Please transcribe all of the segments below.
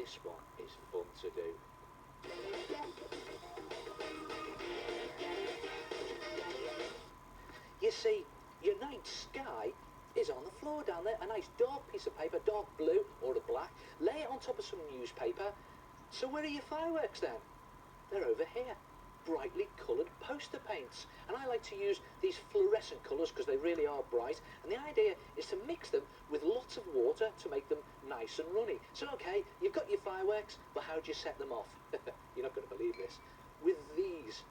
this one is fun to do. You see, your night sky is on the floor down there, a nice dark piece of paper, dark blue or a black. Lay it on top of some newspaper. So where are your fireworks then? They're over here. Brightly coloured poster paints, and I like to use these fluorescent colours because they really are bright, and the idea is to mix them with lots of water to make them nice and runny. So okay, you've got your fireworks, but how do you set them off? You're not going to believe this. With these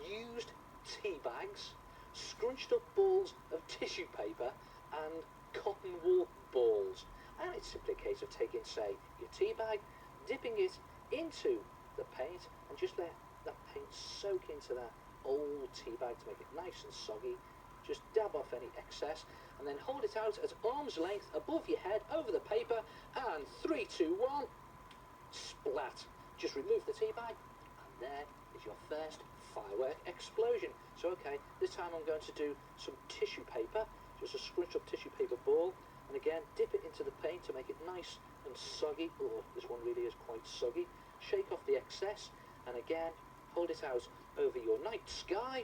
used tea bags, scrunched up balls of tissue paper and cotton wool balls, and it's simply a case of taking, say, your tea bag, dipping it into the paint and just let that paint soak into that old tea bag to make it nice and soggy. Just dab off any excess and then hold it out at arm's length above your head over the paper, and 3, 2, 1, splat. Just remove the tea bag and there is your first firework explosion. So okay, this time I'm going to do some tissue paper, just a scrunched up tissue paper ball, and again dip it into the paint to make it nice and soggy. Oh, this one really is quite soggy. Shake off the excess and again hold it out over your night sky,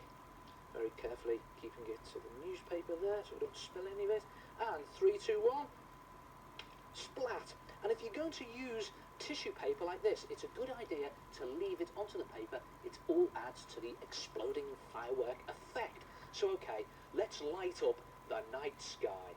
very carefully keeping it to the newspaper there so we don't spill any of it, and 3, 2, 1, splat. And if you're going to use tissue paper like this, it's a good idea to leave it onto the paper. It all adds to the exploding firework effect. So okay, let's light up the night sky.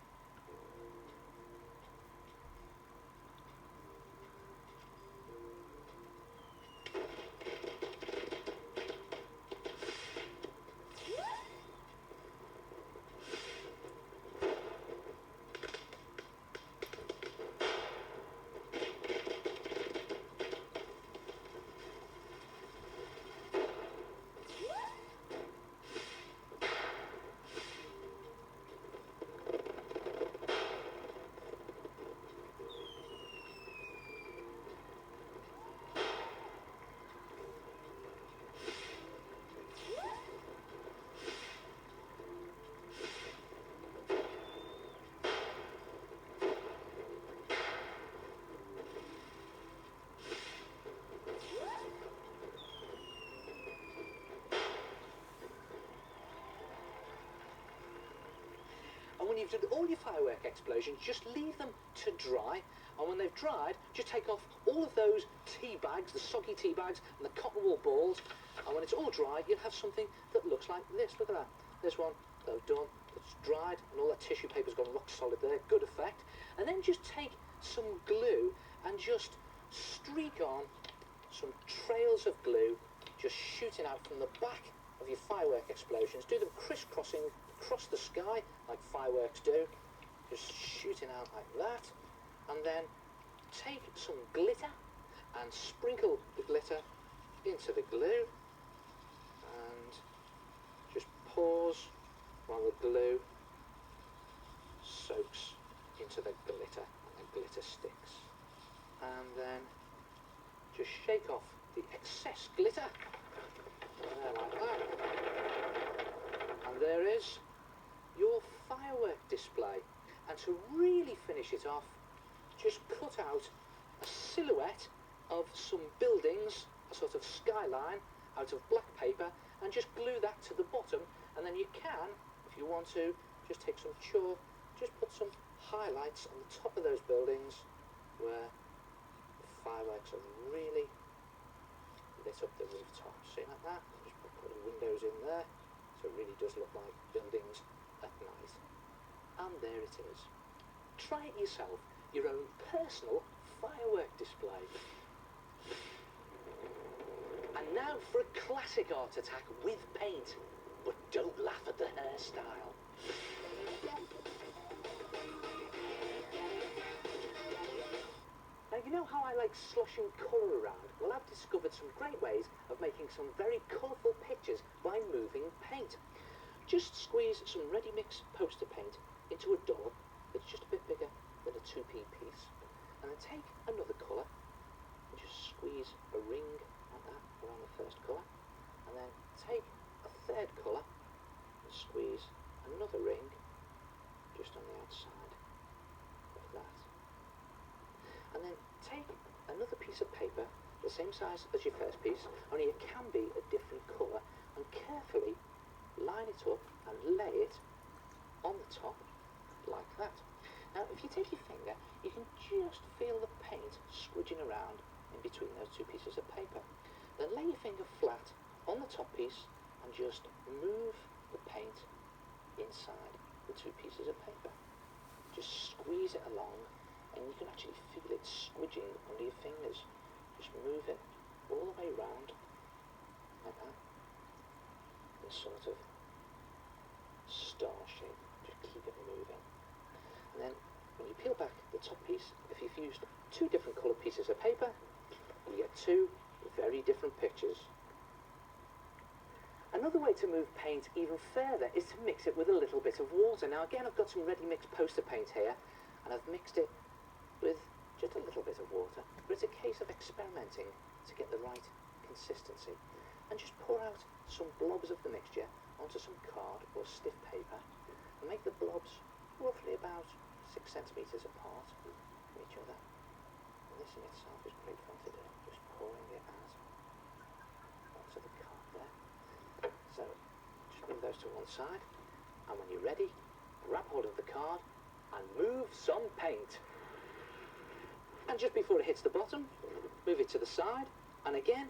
And when you've done all your firework explosions, just leave them to dry. And when they've dried, just take off all of those tea bags, the soggy tea bags and the cotton wool balls. And when it's all dry, you'll have something that looks like this. Look at that. There's one that I've done. It's dried and all that tissue paper's gone rock solid there. Good effect. And then just take some glue and just streak on some trails of glue, just shooting out from the back of your firework explosions. Do them crisscrossing across the sky like fireworks do, just shooting out like that. And then take some glitter and sprinkle the glitter into the glue and just pause while the glue soaks into the glitter and the glitter sticks. And then just shake off the excess glitter there like that, and there is your firework display. And to really finish it off, just cut out a silhouette of some buildings, a sort of skyline out of black paper, and just glue that to the bottom. And then you can, if you want to, just take some chalk, just put some highlights on the top of those buildings where the fireworks are really lit up the rooftop. See like that? Just put the windows in there so it really does look like buildings at night. And there it is. Try it yourself, your own personal firework display. And now for a classic art attack with paint, but don't laugh at the hairstyle. Now you know how I like sloshing colour around? Well, I've discovered some great ways of making some very colourful pictures by moving paint. Just squeeze some ready-mix poster paint into a dollop that's just a bit bigger than a 2p piece, and then take another colour and just squeeze a ring like that around the first colour, and then take a third colour and squeeze another ring just on the outside like that, and then take another piece piece of paper, the same size as your first piece, only it can be a different colour, and carefully line it up and lay it on the top like that. Now if you take your finger, you can just feel the paint squidging around in between those two pieces of paper. Then lay your finger flat on the top piece and just move the paint inside the two pieces of paper. Just squeeze it along and you can actually feel it squidging under your fingers. Just move it all the way round like that, in sort of star shape. Just keep it moving. And then when you peel back the top piece, if you've used two different coloured pieces of paper, you get two very different pictures. Another way to move paint even further is to mix it with a little bit of water. Now again, I've got some ready mixed poster paint here, and I've mixed it with just a little bit of water, but it's a case of experimenting to get the right consistency. And just pour out some blobs of the mixture onto some card or stiff paper, and make the blobs roughly about 6 centimetres apart from each other. And this in itself is great fun to do, just pouring it out onto the card there. So just move those to one side, and when you're ready, grab hold of the card and move some paint. And just before it hits the bottom, move it to the side, and again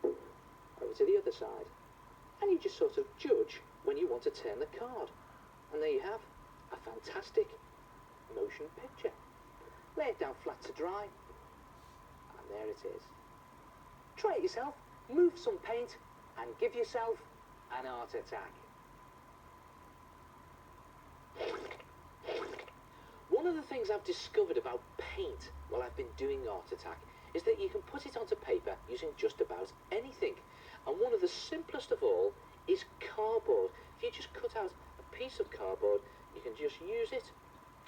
over to the other side. And you just sort of judge when you want to turn the card. And there you have a fantastic motion picture. Lay it down flat to dry, and there it is. Try it yourself, move some paint, and give yourself an art attack. One of the things I've discovered about paint while I've been doing Art Attack is that you can put it onto paper using just about anything. And one of the simplest of all is cardboard. If you just cut out a piece of cardboard, you can just use it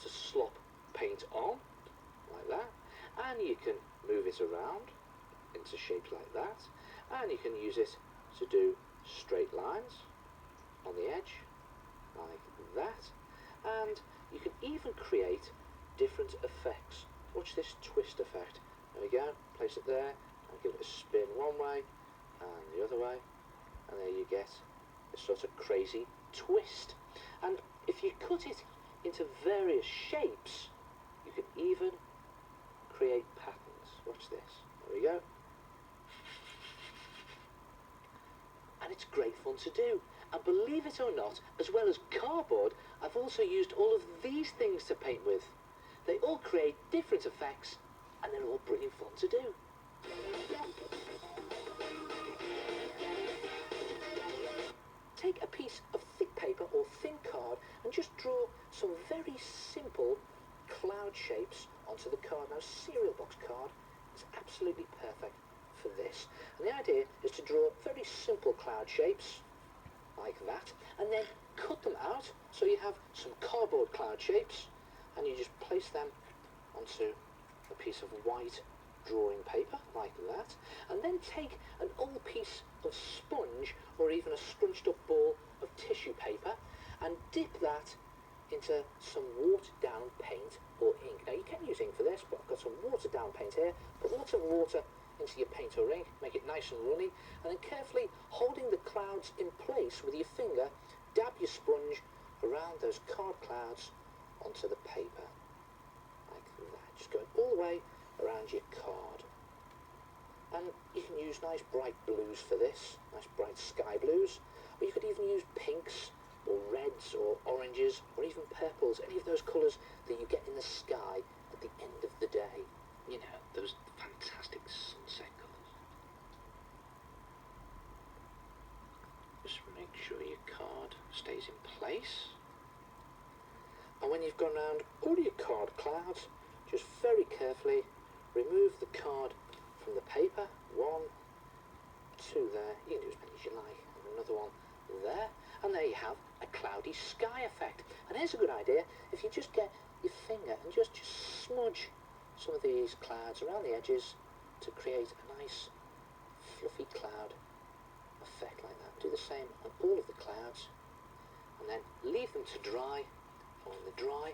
to slop paint on, like that. And you can move it around into shapes like that. And you can use it to do straight lines on the edge, like that. And you can even create different effects. Watch this twist effect. There we go, place it there, and give it a spin one way, and the other way, and there you get a sort of crazy twist. And if you cut it into various shapes, you can even create patterns. Watch this, there we go. And it's great fun to do. And believe it or not, as well as cardboard, I've also used all of these things to paint with. They all create different effects, and they're all brilliant fun to do. Take a piece of thick paper or thin card and just draw some very simple cloud shapes onto the card. Now, cereal box card is absolutely perfect for this. And the idea is to draw very simple cloud shapes, like that, and then cut them out so you have some cardboard cloud shapes, and you just place them onto a piece of white drawing paper like that, and then take an old piece of sponge or even a scrunched up ball of tissue paper and dip that into some watered down paint or ink. Now you can use ink for this, but I've got some watered down paint here. Put lots of water into your paint or ink, make it nice and runny, and then carefully holding the clouds in place with your finger, dab your sponge around those card clouds onto the paper, like that, just going all the way around your card. And you can use nice bright blues for this, nice bright sky blues, or you could even use pinks or reds or oranges or even purples, any of those colours that you get in the sky at the end of the day. You know, those fantastic sunset colours. Just make sure your card stays in place. And when you've gone around all your card clouds, just very carefully remove the card from the paper. 1, 2 there. You can do as many as you like. And another one there. And there you have a cloudy sky effect. And here's a good idea. If you just get your finger and just smudge some of these clouds around the edges to create a nice fluffy cloud effect like that. Do the same on all of the clouds, and then leave them to dry. And when they're dry,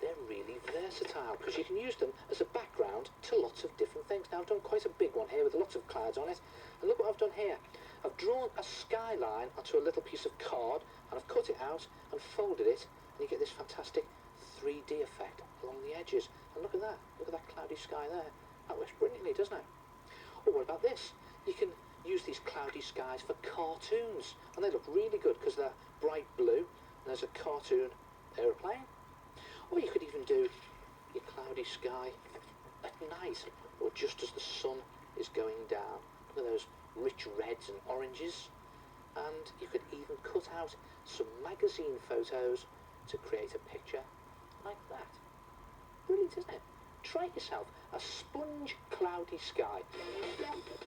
they're really versatile because you can use them as a background to lots of different things. things. Now I've done quite a big one here with lots of clouds on it. And look what I've done here. I've drawn a skyline onto a little piece of card, and I've cut it out and folded it, and you get this fantastic 3D effect along the edges. And look at that. Look at that cloudy sky there. That works brilliantly, doesn't it? Or what about this? You can use these cloudy skies for cartoons, and they look really good because they're bright blue, and there's a cartoon aeroplane. Or you could even do your cloudy sky at night, or just as the sun is going down. Look at those rich reds and oranges. And you could even cut out some magazine photos to create a picture like that. Brilliant, isn't it? Try it yourself. A sponge cloudy sky.